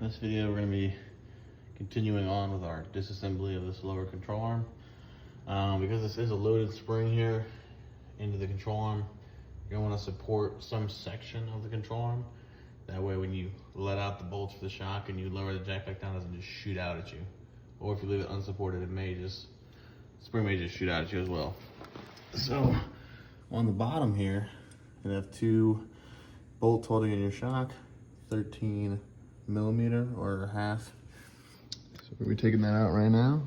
this video we're going to be continuing on with our disassembly of this lower control arm. Because this is a loaded spring here into the control arm, you're going to want to support some section of the control arm. That way when you let out the bolts for the shock and you lower the jack back down, it doesn't just shoot out at you. Or if you leave it unsupported, the spring may just shoot out at you as well. So on the bottom here, you have two bolts holding in your shock, 13 millimeter or half. So we're taking that out right now.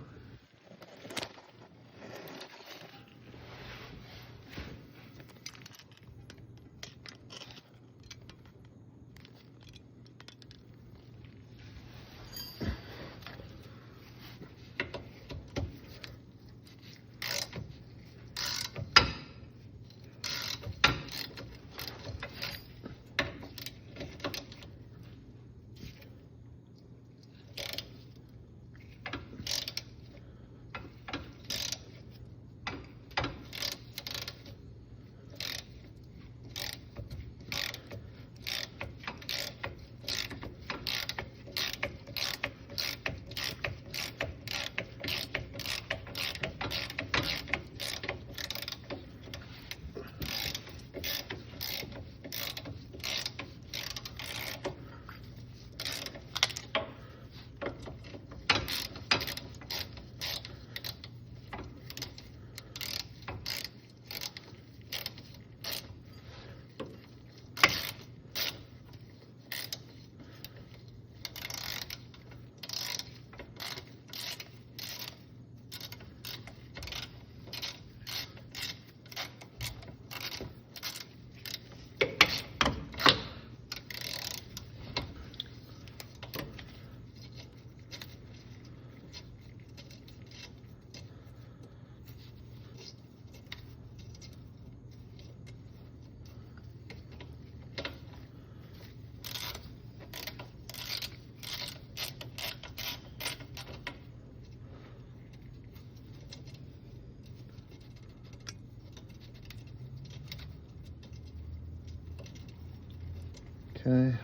Okay,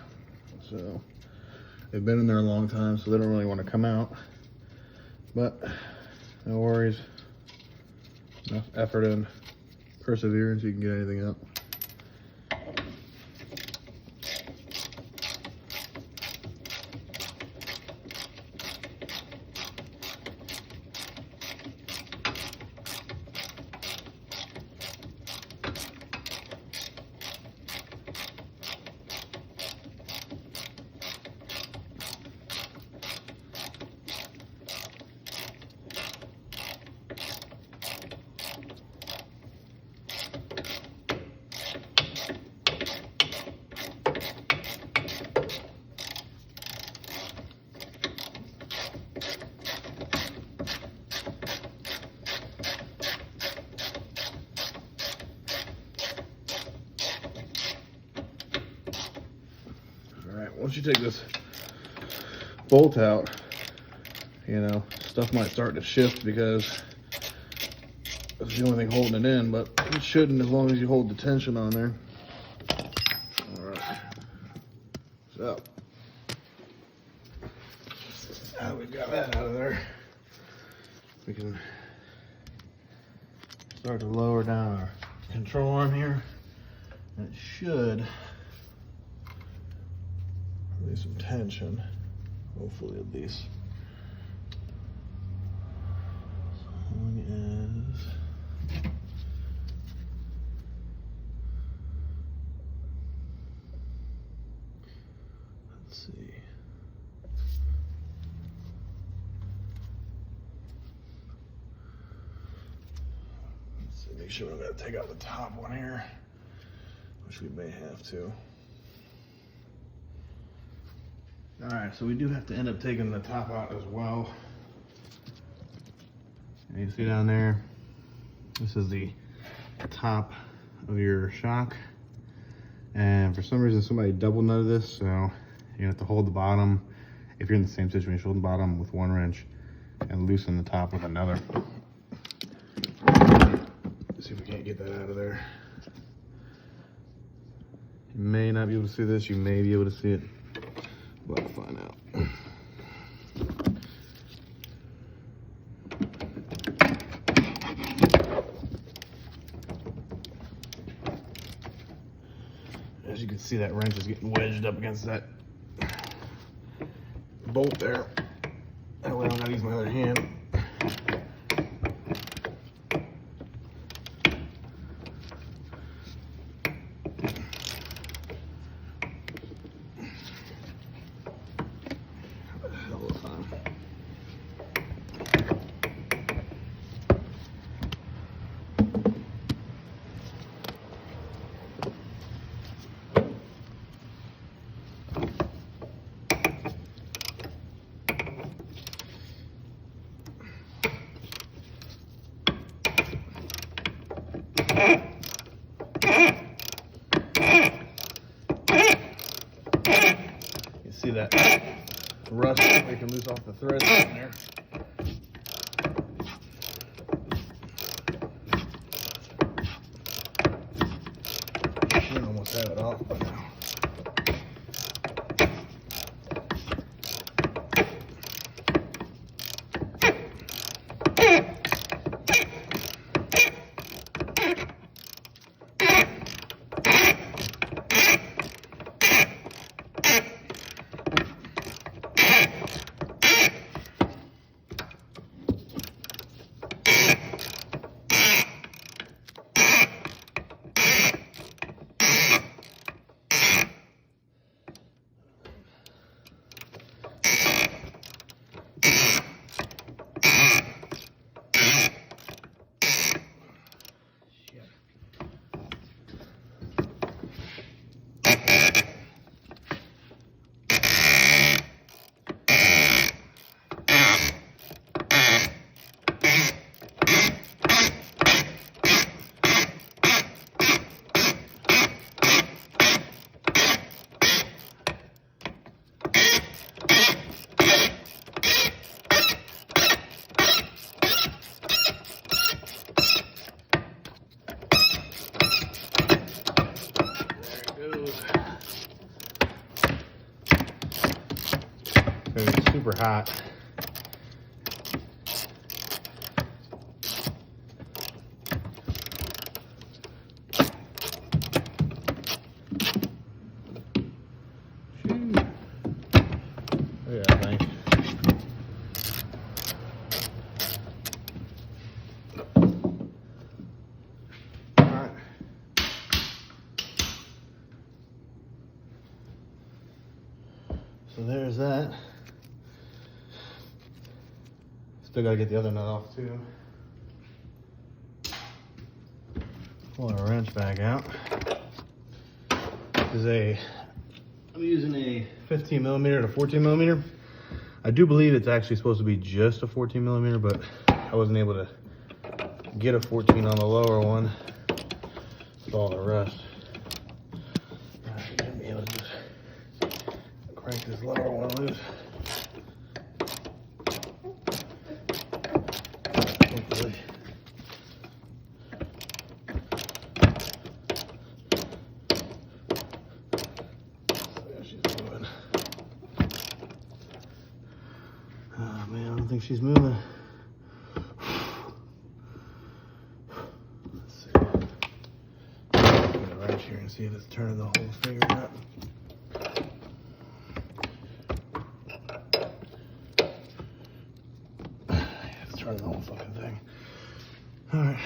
so they've been in there a long time, so they don't really want to come out, but no worries, enough effort and perseverance, you can get anything out. Once you take this bolt out, you know, stuff might start to shift because it's the only thing holding it in, but it shouldn't as long as you hold the tension on there. All right, so now we've got that out of there, we can start to lower down our control arm here, and it should release some tension, hopefully at least. As long as let's see. Let's see, make sure we don't gotta take out the top one here, which we may have to. All right, so we do have to end up taking the top out as well. And you see down there, this is the top of your shock. And for some reason, somebody double nutted this, so you have to hold the bottom. If you're in the same situation, hold the bottom with one wrench and loosen the top with another. Let's see if we can't get that out of there. You may not be able to see this, you may be able to see it. We'll find out. see that wrench is getting wedged up against that bolt there. That way I don't gotta use my other hand. You see that rust making loose off the threads in there. Should almost have it off by now. It's super hot. Look at that thing. All right. So there's that. Still gotta get the other nut off too. Pull our wrench back out. I'm using a 15 millimeter to 14 millimeter. I do believe it's actually supposed to be just a 14 millimeter, but I wasn't able to get a 14 on the lower one with all the rust. I'm gonna be able to just crank this lower one loose. Hopefully. There she's moving. Oh man, I don't think she's moving. Let's see. Put it right here and see if it's turning the whole thing or not. Turn the whole fucking thing. All right.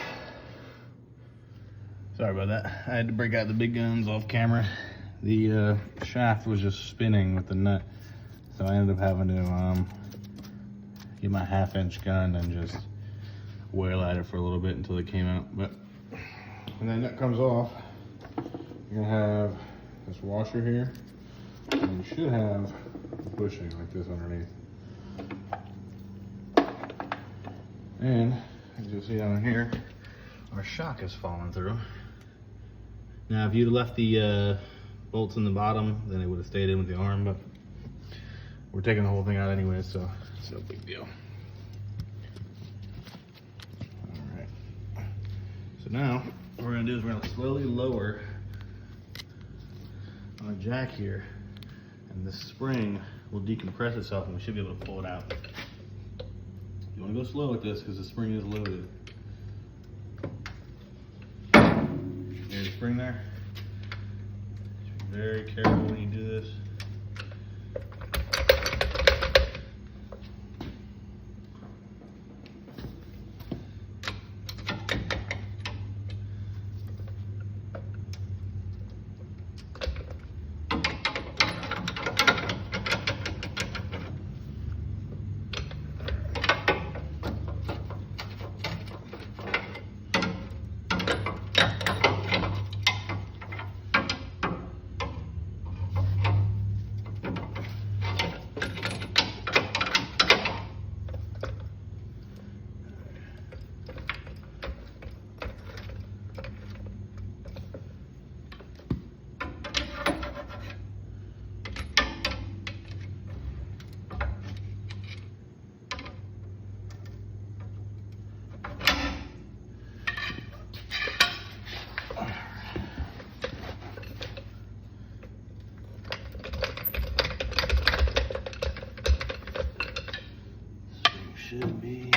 Sorry about that. I had to break out the big guns off camera. The shaft was just spinning with the nut, so I ended up having to get my 1/2-inch gun and just wail at it for a little bit until it came out. But when that nut comes off, you're gonna have this washer here, and you should have a bushing like this underneath. And as you'll see down here, our shock has fallen through. Now, if you'd left the bolts in the bottom, then it would have stayed in with the arm, but we're taking the whole thing out anyway, so it's no big deal. All right. So now, what we're gonna do is we're gonna slowly lower our jack here, and this spring will decompress itself, and we should be able to pull it out. You want to go slow with this because the spring is loaded. There's the spring there. very careful when you do this. Should be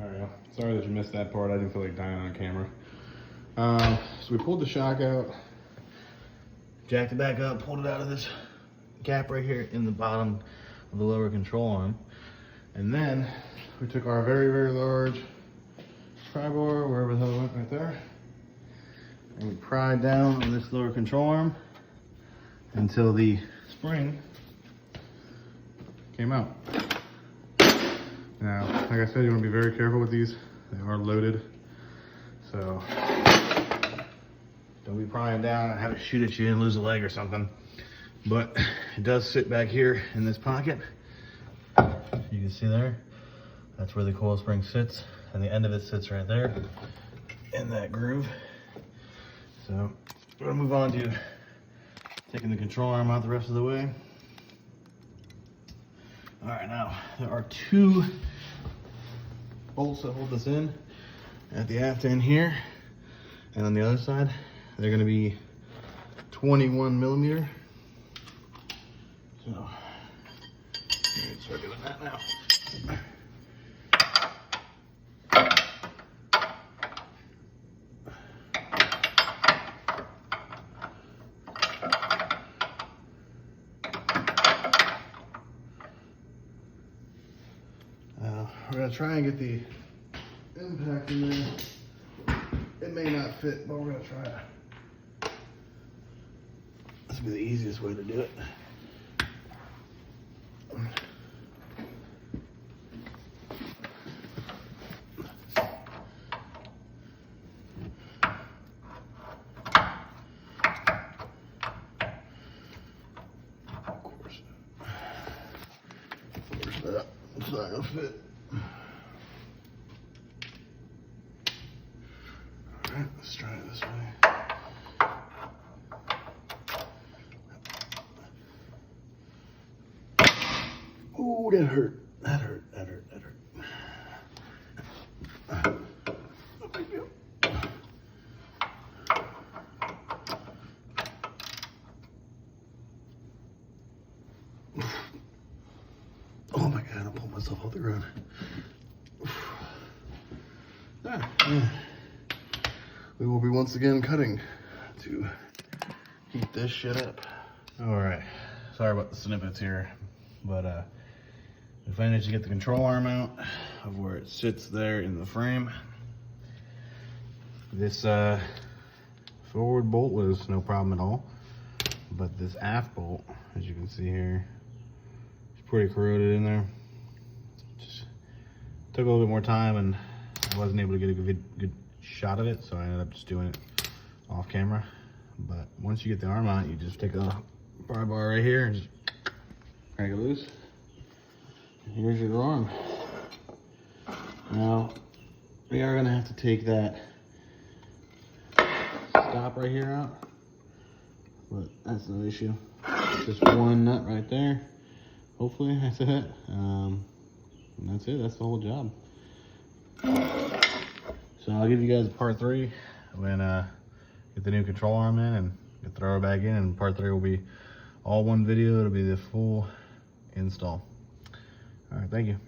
Alright, sorry that you missed that part. I didn't feel like dying on camera. So we pulled the shock out, jacked it back up, pulled it out of this gap right here in the bottom of the lower control arm. And then we took our very, very large pry bar, wherever the hell it went, right there. And we pried down on this lower control arm until the spring came out. Now, like I said, you want to be very careful with these. They are loaded. So don't be prying down and have it shoot at you and lose a leg or something. But it does sit back here in this pocket. You can see there, that's where the coil spring sits, and the end of it sits right there in that groove. So we're gonna move on to taking the control arm out the rest of the way. All right, now there are two bolts that hold this in at the aft end here, and on the other side, they're gonna be 21 millimeter. So, let's start doing that now. We're gonna try and get the impact in there. It may not fit, but we're gonna try it. This will be the easiest way to do it. Of course, it's not gonna fit. Alright, let's try it this way. Oh, that hurt. That hurt. That hurt. That hurt. No big deal. Oh my God, I pulled myself off the ground. We will be once again cutting to heat this shit up. All right, sorry about the snippets here, but we managed to get the control arm out of where it sits there in the frame. This forward bolt was no problem at all, but this aft bolt, as you can see here, is pretty corroded in there. Just took a little bit more time, and I wasn't able to get a good shot of it, so I ended up just doing it off camera. But once you get the arm out, you just take a pry bar right here and just crank it loose. And here's your arm. Now, we are gonna have to take that stop right here out, but that's no issue. Just one nut right there. Hopefully that's it. And that's it. That's the whole job. So I'll give you guys part 3 when get the new control arm in and get the thrower back in, and part 3 will be all one video. It'll be the full install. All right, thank you.